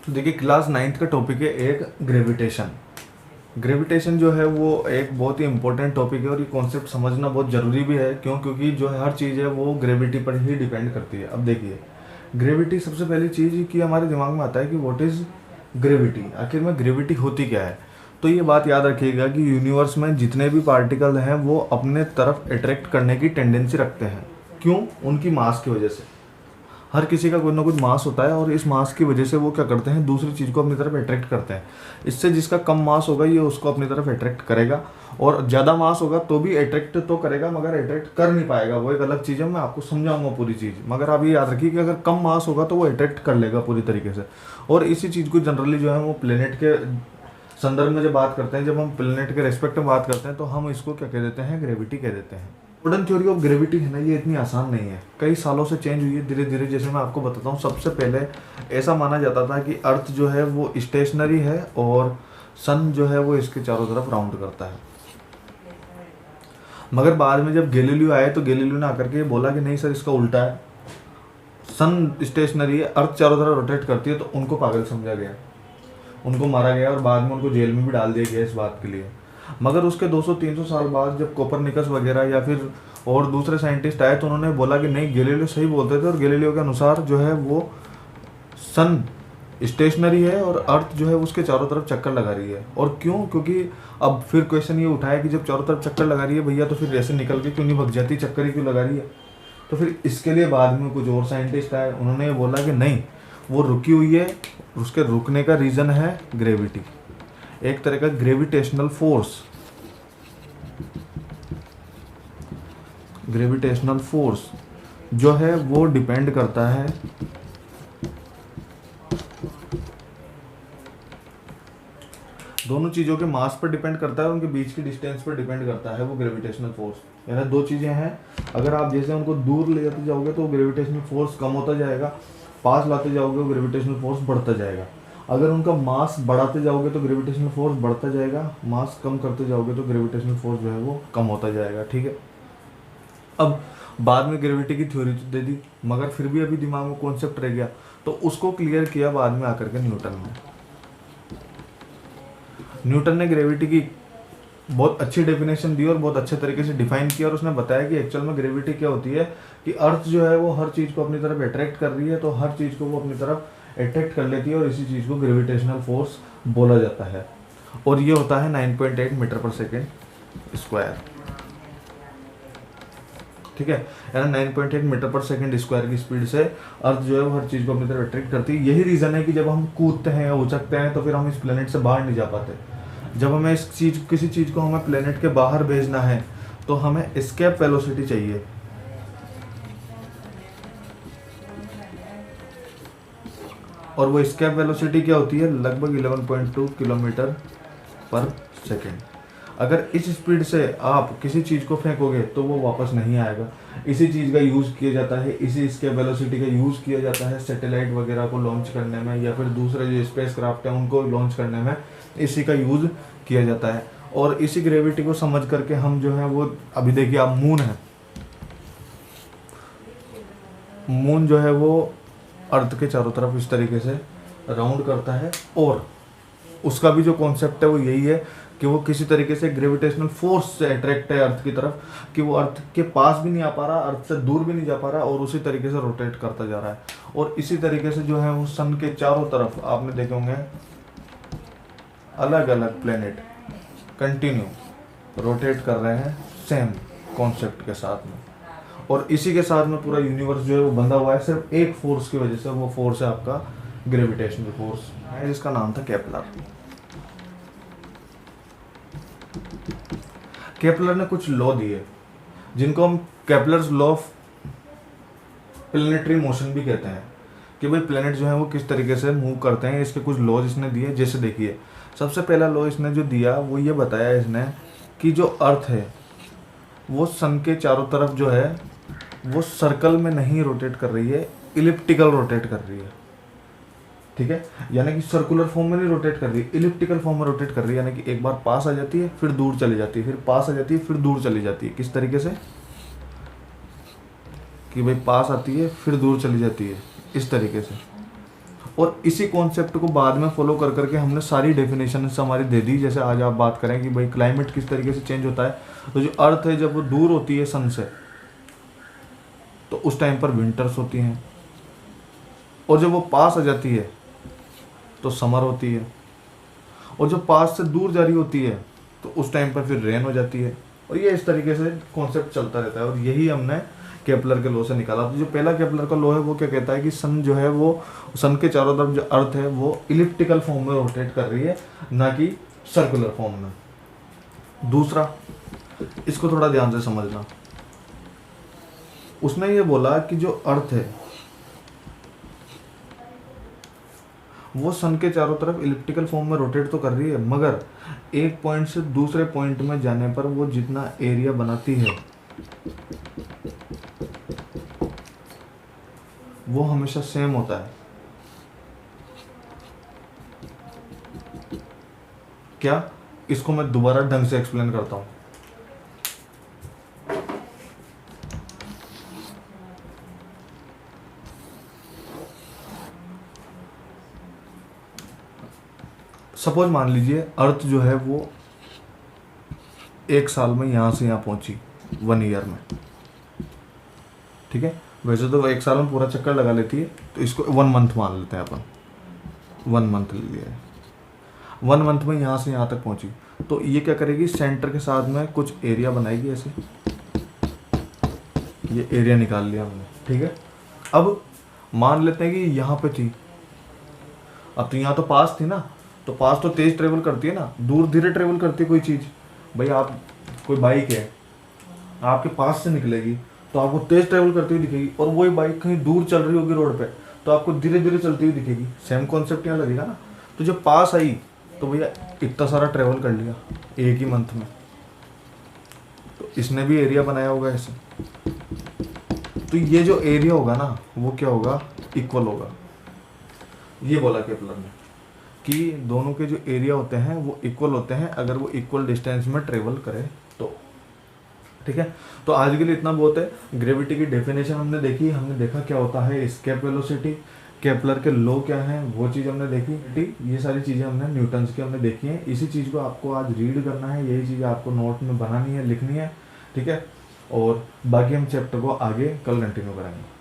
तो देखिए class 9th का टॉपिक है एक ग्रेविटेशन। ग्रेविटेशन जो है वो एक बहुत ही इंपॉर्टेंट टॉपिक है और ये कॉन्सेप्ट समझना बहुत ज़रूरी भी है। क्यों? क्योंकि जो हर चीज़ है वो ग्रेविटी पर ही डिपेंड करती है। अब देखिए ग्रेविटी, सबसे पहली चीज़ कि हमारे दिमाग में आता है कि व्हाट इज़ ग्रेविटी, आखिर में ग्रेविटी होती क्या है। तो ये बात याद रखिएगा कि यूनिवर्स में जितने भी पार्टिकल हैं वो अपने तरफ अट्रैक्ट करने की टेंडेंसी रखते हैं। क्यों? उनकी मास की वजह से। हर किसी का कुछ ना कुछ मास होता है और इस मास की वजह से वो क्या करते हैं, दूसरी चीज़ को अपनी तरफ अट्रैक्ट करते हैं। इससे जिसका कम मास होगा ये उसको अपनी तरफ अट्रैक्ट करेगा, और ज़्यादा मास होगा तो भी अट्रैक्ट तो करेगा मगर अट्रैक्ट कर नहीं पाएगा, वो एक अलग चीज़ है। मैं आपको समझाऊंगा पूरी चीज़, मगर आप ये याद रखिए कि अगर कम मास होगा तो वो अट्रैक्ट कर लेगा पूरी तरीके से। और इसी चीज़ को जनरली जो है वो प्लेनेट के संदर्भ में जब बात करते हैं, जब हम प्लेनेट के रेस्पेक्ट में बात करते हैं तो हम इसको क्या कह देते हैं, ग्रेविटी कह देते हैं। मॉडर्न थ्योरी ऑफ ग्रेविटी है ना, ये इतनी आसान नहीं है, कई सालों से चेंज हुई है धीरे धीरे। जैसे मैं आपको बताता हूँ, सबसे पहले ऐसा माना जाता था कि अर्थ जो है वो स्टेशनरी है और सन जो है वो इसके चारों तरफ राउंड करता है। मगर बाद में जब गैलीलियो आए तो गैलीलियो ने आकर के बोला कि नहीं सर, इसका उल्टा है, सन स्टेशनरी है, अर्थ चारों तरफ रोटेट करती है। तो उनको पागल समझा गया, उनको मारा गया और बाद में उनको जेल में भी डाल दिया गया इस बात के लिए। मगर उसके 200-300 साल बाद जब कोपरनिकस वगैरह या फिर और दूसरे साइंटिस्ट आए तो उन्होंने बोला कि नहीं, गैलीलियो सही बोलते थे और गैलीलियो के अनुसार जो है वो सन स्टेशनरी है और अर्थ जो है उसके चारों तरफ चक्कर लगा रही है। और क्यों? क्योंकि अब फिर क्वेश्चन ये उठाया कि जब चारों तरफ चक्कर लगा रही है भैया, तो फिर ऐसे निकल के क्यों नहीं भग जाती, चक्कर ही क्यों लगा रही है। तो फिर इसके लिए बाद में कुछ और साइंटिस्ट आए, उन्होंने ये बोला कि नहीं, वो रुकी हुई है, उसके रुकने का रीज़न है ग्रेविटी, एक तरह का ग्रेविटेशनल फोर्स। ग्रेविटेशनल फोर्स जो है वो डिपेंड करता है दोनों चीज़ों के मास पर डिपेंड करता है, उनके बीच की डिस्टेंस पर डिपेंड करता है वो ग्रेविटेशनल फोर्स। यानी दो चीज़ें हैं, अगर आप जैसे उनको दूर ले जाते जाओगे तो ग्रेविटेशनल फोर्स कम होता जाएगा, पास लाते जाओगे तो ग्रेविटेशनल फोर्स बढ़ता जाएगा। अगर उनका मास बढ़ाते जाओगे तो ग्रेविटेशनल फोर्स बढ़ता जाएगा, मास कम करते जाओगे तो ग्रेविटेशनल फोर्स जो है वो कम होता जाएगा। ठीक है, अब बाद में ग्रेविटी की थ्योरी तो दे दी, मगर फिर भी अभी दिमाग में कॉन्सेप्ट रह गया, तो उसको क्लियर किया बाद में आकर के न्यूटन ने। न्यूटन ने ग्रेविटी की बहुत अच्छी डेफिनेशन दी और बहुत अच्छे तरीके से डिफाइन किया, और उसने बताया कि एक्चुअल में ग्रेविटी क्या होती है कि अर्थ जो है वो हर चीज़ को अपनी तरफ अट्रैक्ट कर रही है, तो हर चीज़ को वो अपनी तरफ अट्रैक्ट कर लेती है और इसी चीज़ को ग्रेविटेशनल फोर्स बोला जाता है। और ये होता है 9.8 मीटर पर सेकेंड स्क्वायर। ठीक है, यानी 9.8 मीटर पर सेकेंड स्क्वायर की स्पीड से अर्थ जो है वो हर चीज़ को अपनी तरफ अट्रैक्ट करती है। यही रीज़न है कि जब हम कूदते हैं या उछकते हैं तो फिर हम इस प्लेनेट से बाहर नहीं जा पाते। जब हमें किसी चीज़ को हमें प्लेनेट के बाहर भेजना है तो हमें एस्केप वेलोसिटी चाहिए, और वो एस्केप वेलोसिटी क्या होती है, लगभग 11.2 किलोमीटर पर सेकेंड। अगर इस स्पीड से आप किसी चीज़ को फेंकोगे तो वो वापस नहीं आएगा। इसी चीज़ का यूज़ किया जाता है, इसी एस्केप वेलोसिटी का यूज़ किया जाता है सैटेलाइट वगैरह को लॉन्च करने में, या फिर दूसरे जो स्पेस क्राफ्ट हैं उनको लॉन्च करने में इसी का यूज़ किया जाता है। और इसी ग्रेविटी को समझ करके हम जो है वो, अभी देखिए आप मून है, मून जो है वो अर्थ के चारों तरफ इस तरीके से राउंड करता है, और उसका भी जो कॉन्सेप्ट है वो यही है कि वो किसी तरीके से ग्रेविटेशनल फोर्स से अट्रैक्ट है अर्थ की तरफ, कि वो अर्थ के पास भी नहीं आ पा रहा, अर्थ से दूर भी नहीं जा पा रहा, और उसी तरीके से रोटेट करता जा रहा है। और इसी तरीके से जो है वो सन के चारों तरफ आपने देखे होंगे अलग अलग प्लेनेट कंटिन्यू रोटेट कर रहे हैं सेम कॉन्सेप्ट के साथ में, और इसी के साथ में पूरा यूनिवर्स जो है वो बंधा हुआ है सिर्फ एक फोर्स की वजह से। वो फोर्स है आपका ग्रेविटेशनल फोर्स है, जिसका नाम था केपलर। केपलर ने कुछ लॉ दिए जिनको हम Kepler's law of planetary motion भी कहते हैं, कि भाई प्लेनेट जो है वो किस तरीके से मूव करते हैं। इसके कुछ लॉज इसने दिए, जैसे देखिए सबसे पहला लॉ इसने जो दिया वो ये बताया इसने कि जो अर्थ है वो सन के चारों तरफ जो है वो सर्कल में नहीं रोटेट कर रही है, इलिप्टिकल रोटेट कर रही है। ठीक है, यानी कि सर्कुलर फॉर्म में नहीं रोटेट कर रही है, इलिप्टिकल फॉर्म में रोटेट कर रही है। यानी कि एक बार पास आ जाती है फिर दूर चली जाती है, फिर पास आ जाती है फिर दूर चली जाती है। किस तरीके से कि भाई पास आती है फिर दूर चली जाती है, इस तरीके से। और इसी कॉन्सेप्ट को बाद में फॉलो कर करके हमने सारी डेफिनेशन हमारी दे दी। जैसे आज आप बात करें कि भाई क्लाइमेट किस तरीके से चेंज होता है, तो जो अर्थ है जब वो दूर होती है सन से तो उस टाइम पर विंटर्स होती हैं, और जब वो पास आ जाती है तो समर होती है, और जब पास से दूर जा रही होती है तो उस टाइम पर फिर रेन हो जाती है। और ये इस तरीके से कॉन्सेप्ट चलता रहता है, और यही हमने केपलर के लॉ से निकाला। तो जो पहला केपलर का लॉ है वो क्या कहता है कि सन जो है वो सन के चारों तरफ जो अर्थ है वो इलिप्टिकल फॉर्म में रोटेट कर रही है, ना कि सर्कुलर फॉर्म में। दूसरा, इसको थोड़ा ध्यान से समझना, उसने ये बोला कि जो अर्थ है वो सन के चारों तरफ इलिप्टिकल फॉर्म में रोटेट तो कर रही है, मगर एक पॉइंट से दूसरे पॉइंट में जाने पर वो जितना एरिया बनाती है वो हमेशा सेम होता है। क्या? इसको मैं दोबारा ढंग से एक्सप्लेन करता हूं। सपोज मान लीजिए अर्थ जो है वो 1 साल में यहां से यहां पहुंची, 1 ईयर में, ठीक है। वैसे तो 1 साल में पूरा चक्कर लगा लेती है, तो इसको 1 मंथ मान लेते हैं अपन, 1 मंथ ले लिया है। 1 मंथ में यहाँ से यहाँ तक पहुँची, तो ये क्या करेगी, सेंटर के साथ में कुछ एरिया बनाएगी ऐसे, ये एरिया निकाल लिया हमने, ठीक है। अब मान लेते हैं कि यहाँ पे थी, अब तो यहाँ तो पास थी ना, तो पास तो तेज ट्रेवल करती है ना, दूर धीरे ट्रेवल करती है कोई चीज़। भाई आप कोई बाइक है, आपके पास से निकलेगी तो आपको तेज ट्रेवल करती हुई दिखेगी, और वही बाइक कहीं दूर चल रही होगी रोड पे तो आपको धीरे धीरे चलती हुई दिखेगी। सेम कॉन्सेप्ट यहाँ लगेगा ना। तो जब पास आई तो भैया इतना सारा ट्रेवल कर लिया एक ही मंथ में, तो इसने भी एरिया बनाया होगा ऐसे। तो ये जो एरिया होगा ना वो क्या होगा, इक्वल होगा। ये बोला केपलर ने कि दोनों के जो एरिया होते हैं वो इक्वल होते हैं अगर वो इक्वल डिस्टेंस में ट्रेवल करे तो, ठीक है। तो आज के लिए इतना बहुत है। ग्रेविटी की डेफिनेशन हमने देखी, हमने देखा क्या होता है एस्केप वेलोसिटी, केपलर के लॉ क्या है वो चीज़ हमने देखी। ये सारी चीज़ें हमने न्यूटन्स की हमने देखी हैं। इसी चीज़ को आपको आज रीड करना है, यही चीज़ आपको नोट में बनानी है, लिखनी है, ठीक है। और बाकी हम चैप्टर को आगे कल कंटिन्यू करेंगे।